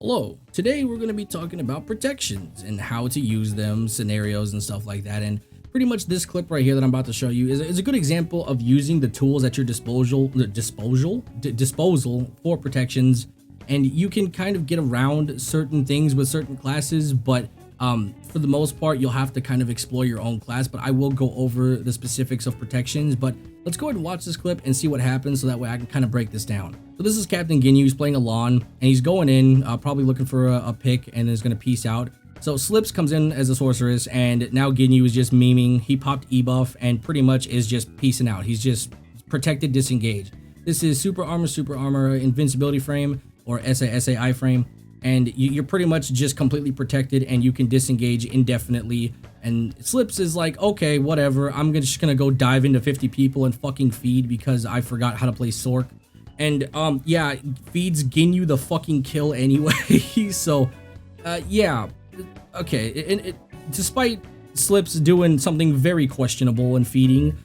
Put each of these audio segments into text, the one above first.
Hello, today we're going to be talking about protections and how to use them, scenarios and stuff like that. And pretty much this clip right here that I'm about to show you is a good example of using the tools at your disposal for protections. And you can kind of get around certain things with certain classes, but for the most part, you'll have to kind of explore your own class. But I will go over the specifics of protections, but let's go ahead and watch this clip and see what happens so that way I can kind of break this down. So this is Captain Ginyu. He's playing a lawn and he's going in, probably looking for a pick, and is going to peace out. So Slips comes in as a sorceress, and now Ginyu is just memeing. He popped E-buff and pretty much is just peacing out. He's just protected, disengaged. This is super armor, invincibility frame, or SAI frame. And you're pretty much just completely protected and you can disengage indefinitely. And Slips is like, okay, whatever. I'm just gonna go dive into 50 people and fucking feed because I forgot how to play Sork. And yeah, feeds Ginyu the fucking kill anyway. So yeah, okay. And despite Slips doing something very questionable and feeding,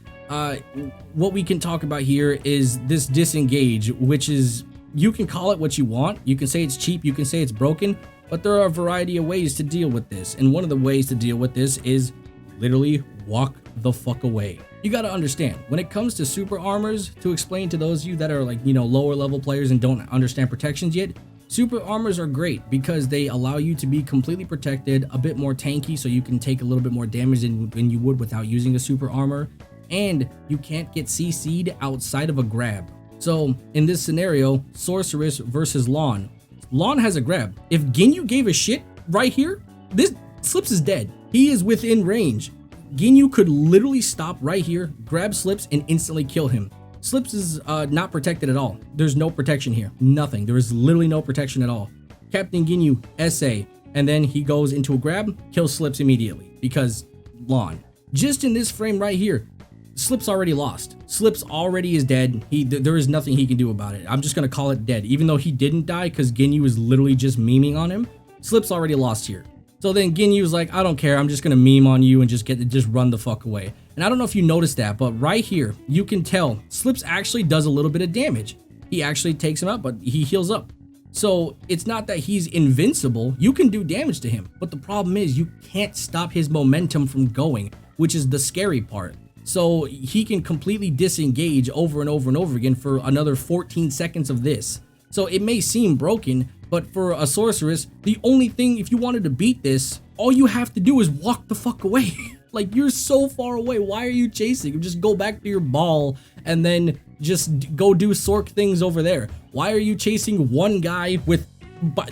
what we can talk about here is this disengage, which is, you can call it what you want. You can say it's cheap, you can say it's broken, but there are a variety of ways to deal with this. And one of the ways to deal with this is literally walk the fuck away. You got to understand, when it comes to super armors, to explain to those of you that are like, lower level players and don't understand protections yet, super armors are great because they allow you to be completely protected, a bit more tanky, so you can take a little bit more damage than you would without using a super armor, and you can't get CC'd outside of a grab. So in this scenario, Sorceress versus Lawn. Lawn has a grab. If Ginyu gave a shit right here, this Slips is dead. He is within range. Ginyu could literally stop right here, grab Slips, and instantly kill him. Slips is not protected at all. There's no protection here. Nothing. There is literally no protection at all. Captain Ginyu, SA, and then he goes into a grab, kills Slips immediately because Lawn. Just in this frame right here, Slips already lost. Slips already is dead. There is nothing he can do about it. I'm just gonna call it dead, even though he didn't die because Ginyu is literally just memeing on him. Slips already lost here. So then Ginyu's like, I don't care. I'm just gonna meme on you and just run the fuck away. And I don't know if you noticed that, but right here you can tell Slips actually does a little bit of damage. He actually takes him out, but he heals up. So it's not that he's invincible. You can do damage to him, but the problem is you can't stop his momentum from going, which is the scary part. So he can completely disengage over and over and over again for another 14 seconds of this. So it may seem broken, but for a sorceress, the only thing, if you wanted to beat this, all you have to do is walk the fuck away. Like, you're so far away. Why are you chasing? Just go back to your ball and then just go do Sork things over there. Why are you chasing one guy with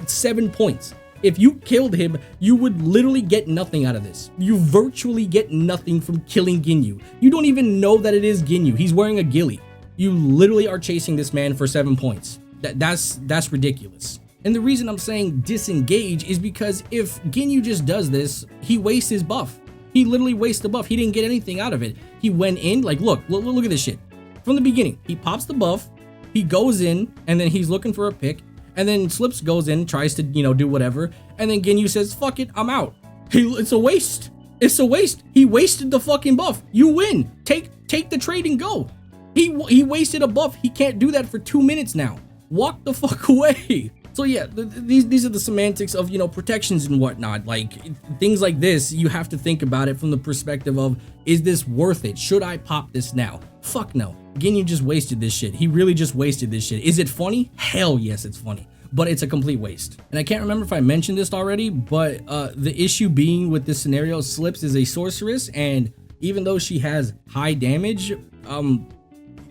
7 points? If you killed him, you would literally get nothing out of this. You virtually get nothing from killing Ginyu. You don't even know that it is Ginyu. He's wearing a ghillie. You literally are chasing this man for 7 points. That's ridiculous. And the reason I'm saying disengage is because if Ginyu just does this, he wastes his buff. He literally wastes the buff. He didn't get anything out of it. He went in, like, look at this shit. From the beginning, he pops the buff, he goes in, and then he's looking for a pick. And then Slips goes in, tries to, do whatever. And then Ginyu says, fuck it, I'm out. It's a waste. It's a waste. He wasted the fucking buff. You win. Take the trade and go. He wasted a buff. He can't do that for 2 minutes now. Walk the fuck away. So yeah, these are the semantics of, protections and whatnot. Like, things like this, you have to think about it from the perspective of, is this worth it? Should I pop this now? Fuck no. Ginyu just wasted this shit. He really just wasted this shit. Is it funny? Hell yes, it's funny. But it's a complete waste. And I can't remember if I mentioned this already, but the issue being with this scenario, Slips is a sorceress, and even though she has high damage,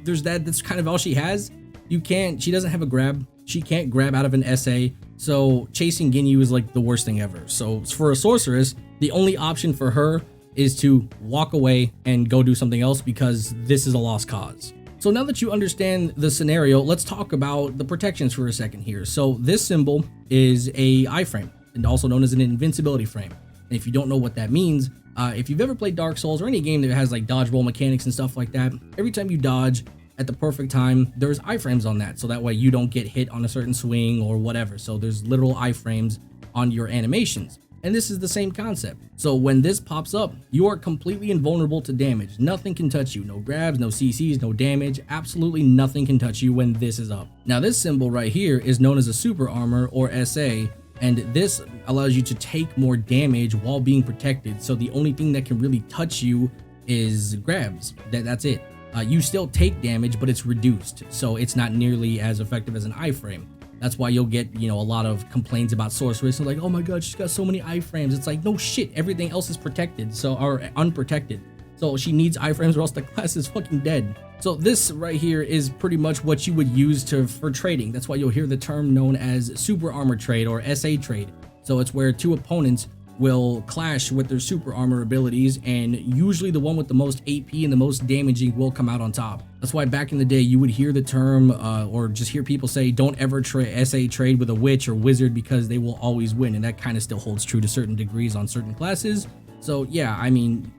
that's kind of all she has. She doesn't have a grab. She can't grab out of an SA, so chasing Ginyu is like the worst thing ever. So for a sorceress, the only option for her is to walk away and go do something else because this is a lost cause. So now that you understand the scenario, let's talk about the protections for a second here. So this symbol is a iframe, and also known as an invincibility frame. And if you don't know what that means, if you've ever played Dark Souls or any game that has like dodge roll mechanics and stuff like that, every time you dodge at the perfect time, there's iframes on that, so that way you don't get hit on a certain swing or whatever. So there's literal iframes on your animations. And this is the same concept. So when this pops up, you are completely invulnerable to damage. Nothing can touch you. No grabs, no CCs, no damage. Absolutely nothing can touch you when this is up. Now this symbol right here is known as a super armor, or SA, And this allows you to take more damage while being protected. So the only thing that can really touch you is grabs. That's it. You still take damage, but it's reduced, so it's not nearly as effective as an iframe. That's why you'll get, a lot of complaints about sorceress. They're like, oh my god, she's got so many iframes. It's like, no shit, everything else is protected, or unprotected. So she needs iframes or else the class is fucking dead. So this right here is pretty much what you would use for trading. That's why you'll hear the term known as super armor trade or SA trade. So it's where two opponents will clash with their super armor abilities, and usually the one with the most AP and the most damaging will come out on top. That's why back in the day you would hear the term or just hear people say, don't ever SA trade with a witch or wizard because they will always win, and that kind of still holds true to certain degrees on certain classes. So yeah, I mean,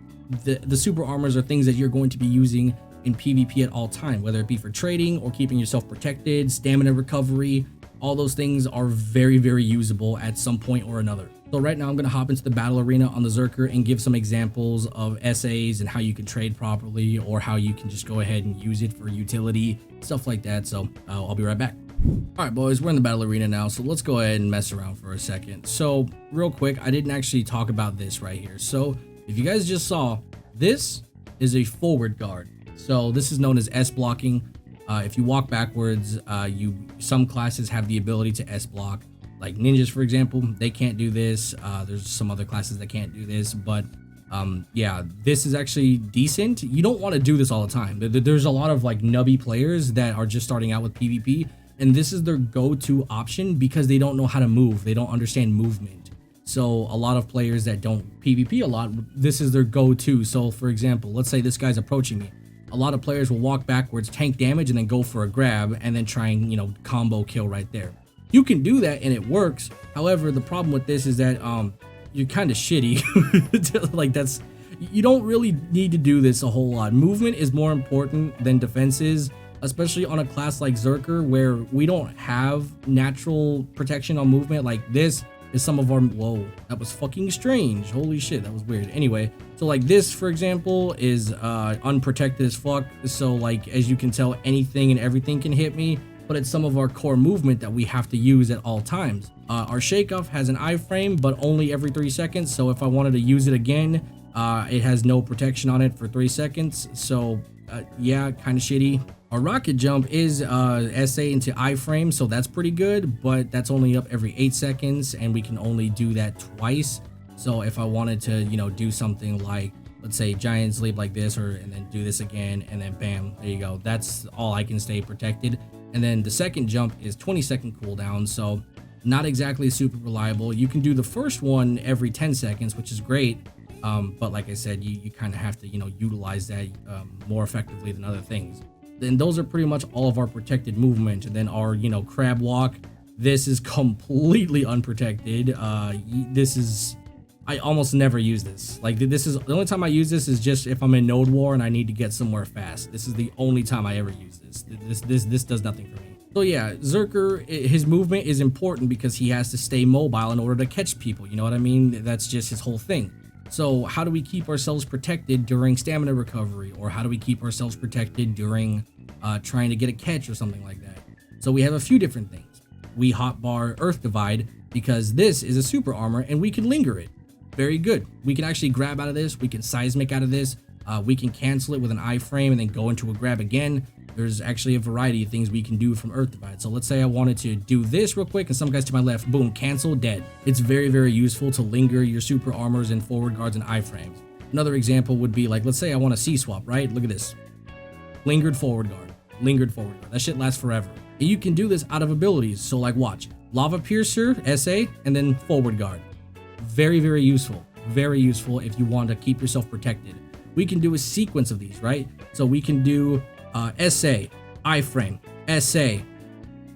the super armors are things that you're going to be using in PvP at all time, whether it be for trading or keeping yourself protected, stamina recovery. All those things are very, very usable at some point or another. So right now I'm going to hop into the battle arena on the Zerker and give some examples of SAs and how you can trade properly, or how you can just go ahead and use it for utility, stuff like that. So I'll be right back. All right, boys, we're in the battle arena now, so let's go ahead and mess around for a second. So real quick, I didn't actually talk about this right here. So if you guys just saw, this is a forward guard. So this is known as S blocking. If you walk backwards, some classes have the ability to S block. Like ninjas, for example, they can't do this. There's some other classes that can't do this, but yeah, this is actually decent. You don't want to do this all the time. There's a lot of like nubby players that are just starting out with PvP, and this is their go-to option because they don't know how to move. They don't understand movement. So a lot of players that don't PvP a lot, this is their go-to. So for example, let's say this guy's approaching me. A lot of players will walk backwards, tank damage, and then go for a grab, and then try and, combo kill right there. You can do that and it works. However, the problem with this is that you're kind of shitty. Like you don't really need to do this a whole lot. Movement is more important than defense is, especially on a class like Zerker where we don't have natural protection on movement. Like this is some of our, whoa, that was fucking strange. Holy shit, that was weird. Anyway, so like this, for example, is unprotected as fuck. So like, as you can tell, anything and everything can hit me, but it's some of our core movement that we have to use at all times. Our shake off has an iframe, but only every 3 seconds. So if I wanted to use it again, it has no protection on it for 3 seconds. So yeah, kind of shitty. Our rocket jump is SA into iframe, so that's pretty good, but that's only up every 8 seconds, and we can only do that twice. So if I wanted to, do something like, let's say giant leap like this, and then do this again, and then bam, there you go. That's all I can stay protected. And then the second jump is 20-second cooldown, so not exactly super reliable. You can do the first one every 10 seconds, which is great. But like I said, you kind of have to, utilize that more effectively than other things. Then those are pretty much all of our protected movement. And then our, crab walk, this is completely unprotected. I almost never use this. Like this is the only time I use this is just if I'm in node war and I need to get somewhere fast. This is the only time I ever use this. This does nothing for me. So yeah, Zerker, his movement is important because he has to stay mobile in order to catch people. You know what I mean? That's just his whole thing. So how do we keep ourselves protected during stamina recovery, or how do we keep ourselves protected during trying to get a catch or something like that? So we have a few different things. We hotbar Earth Divide because this is a super armor and we can linger it. Very good. We can actually grab out of this. We can seismic out of this. We can cancel it with an iframe and then go into a grab again. There's actually a variety of things we can do from Earth Divide. So let's say I wanted to do this real quick and some guys to my left, boom, cancel, dead. It's very, very useful to linger your super armors and forward guards and iframes. Another example would be like, let's say I want a C-swap, right? Look at this. Lingered forward guard. Lingered forward guard. That shit lasts forever. And you can do this out of abilities. So like watch. Lava Piercer, SA, and then forward guard. Very, very useful. Very useful if you want to keep yourself protected. We can do a sequence of these, right? So we can do SA, iframe, SA,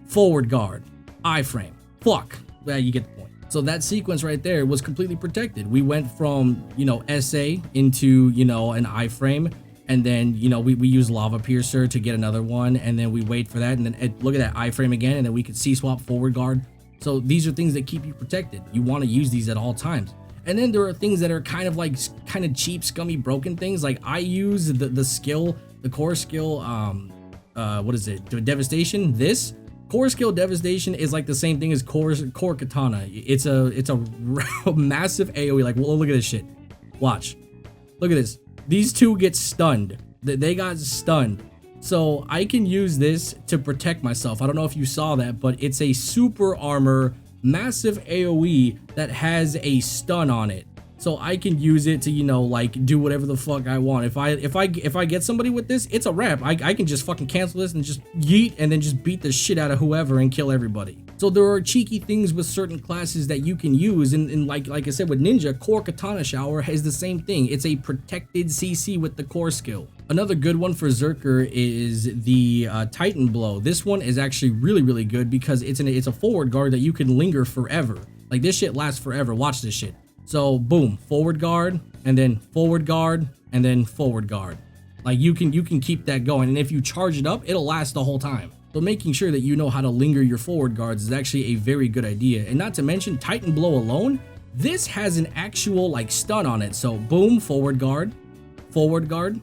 forward guard, iframe. Fuck. Well, you get the point. So that sequence right there was completely protected. We went from, SA into, an iframe, and then, we use Lava Piercer to get another one, and then we wait for that, and then look at that iframe again, and then we could C-swap forward guard. So these are things that keep you protected. You want to use these at all times. And then there are things that are kind of cheap, scummy, broken things. Like I use the skill, the core skill, what is it? Devastation. This Core skill devastation is like the same thing as core katana. It's a massive AoE. Like, well, look at this shit. Watch. Look at this. These two get stunned. They got stunned. So I can use this to protect myself. I don't know if you saw that, but it's a super armor, massive AoE that has a stun on it. So I can use it to, you know, like do whatever the fuck I want. If I get somebody with this, it's a wrap. I can just fucking cancel this and just yeet and then just beat the shit out of whoever and kill everybody. So there are cheeky things with certain classes that you can use, and like I said with Ninja, Core Katana Shower has the same thing. It's a protected CC with the core skill. Another good one for Zerker is the Titan Blow. This one is actually really good because it's a forward guard that you can linger forever. Like, this shit lasts forever. Watch this shit. So boom, forward guard, and then forward guard, and then forward guard. Like, you can keep that going, and if you charge it up, it'll last the whole time. So making sure that you know how to linger your forward guards is actually a very good idea. And not to mention, Titan Blow alone, this has an actual like stun on it. So boom, forward guard, forward guard,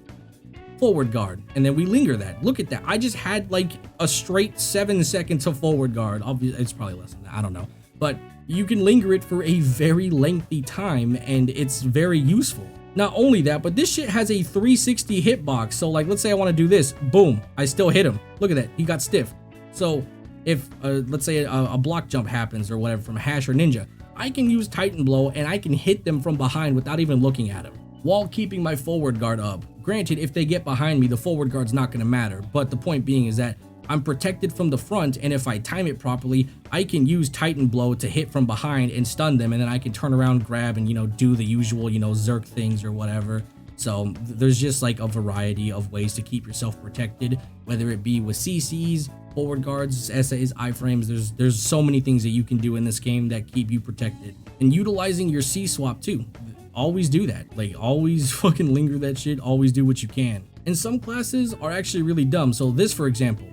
forward guard, and then we linger that. Look at that. I just had like a straight 7 seconds of forward guard. Obviously, it's probably less than that, I don't know. But you can linger it for a very lengthy time, and it's very useful. Not only that, but this shit has a 360 hitbox. So like, let's say I want to do this, boom, I still hit him. Look at that, he got stiff. So if let's say a block jump happens or whatever from Hash or Ninja, I can use Titan Blow and I can hit them from behind without even looking at him, while keeping my forward guard up. Granted, if they get behind me, the forward guard's not going to matter, but the point being is that I'm protected from the front, and if I time it properly, I can use Titan Blow to hit from behind and stun them, and then I can turn around, grab, and, you know, do the usual, you know, Zerk things or whatever. So there's just like a variety of ways to keep yourself protected, whether it be with CCs, forward guards, SAs, iframes. There's so many things that you can do in this game that keep you protected. And utilizing your C swap too. Always do that. Like, always fucking linger that shit. Always do what you can. And some classes are actually really dumb. So this, for example,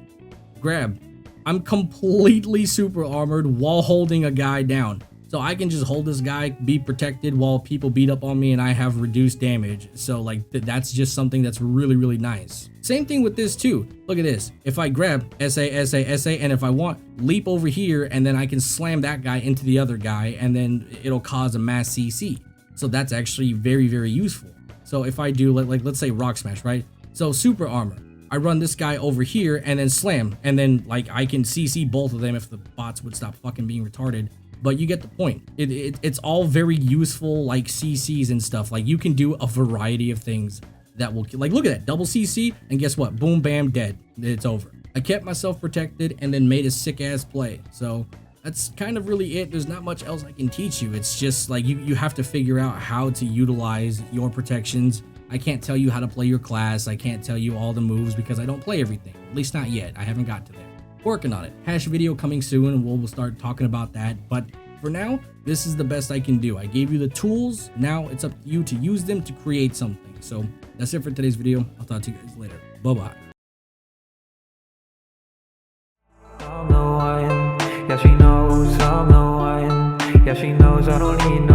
grab. I'm completely super armored while holding a guy down. So I can just hold this guy, be protected while people beat up on me, and I have reduced damage. So like, that's just something that's really nice. Same thing with this too. Look at this. If I grab SA, and if I want, leap over here, and then I can slam that guy into the other guy, and then it'll cause a mass CC. So that's actually very useful. So if I do, like let's say Rock Smash, right? So super armor. I run this guy over here and then slam, and then like I can CC both of them if the bots would stop fucking being retarded. But you get the point. It's all very useful, like CCs and stuff. Like, you can do a variety of things that will, like, look at that, double CC, and guess what? Boom, bam, dead. It's over. I kept myself protected and then made a sick ass play. So that's kind of really it. There's not much else I can teach you. It's just like you have to figure out how to utilize your protections. I can't tell you how to play your class. I can't tell you all the moves because I don't play everything. At least not yet. I haven't got to there. Working on it. Hash video coming soon, and we'll start talking about that. But for now, this is the best I can do. I gave you the tools. Now it's up to you to use them to create something. So that's it for today's video. I'll talk to you guys later. Bye-bye. Yeah, she knows I'm the one. Yeah, she knows I don't need no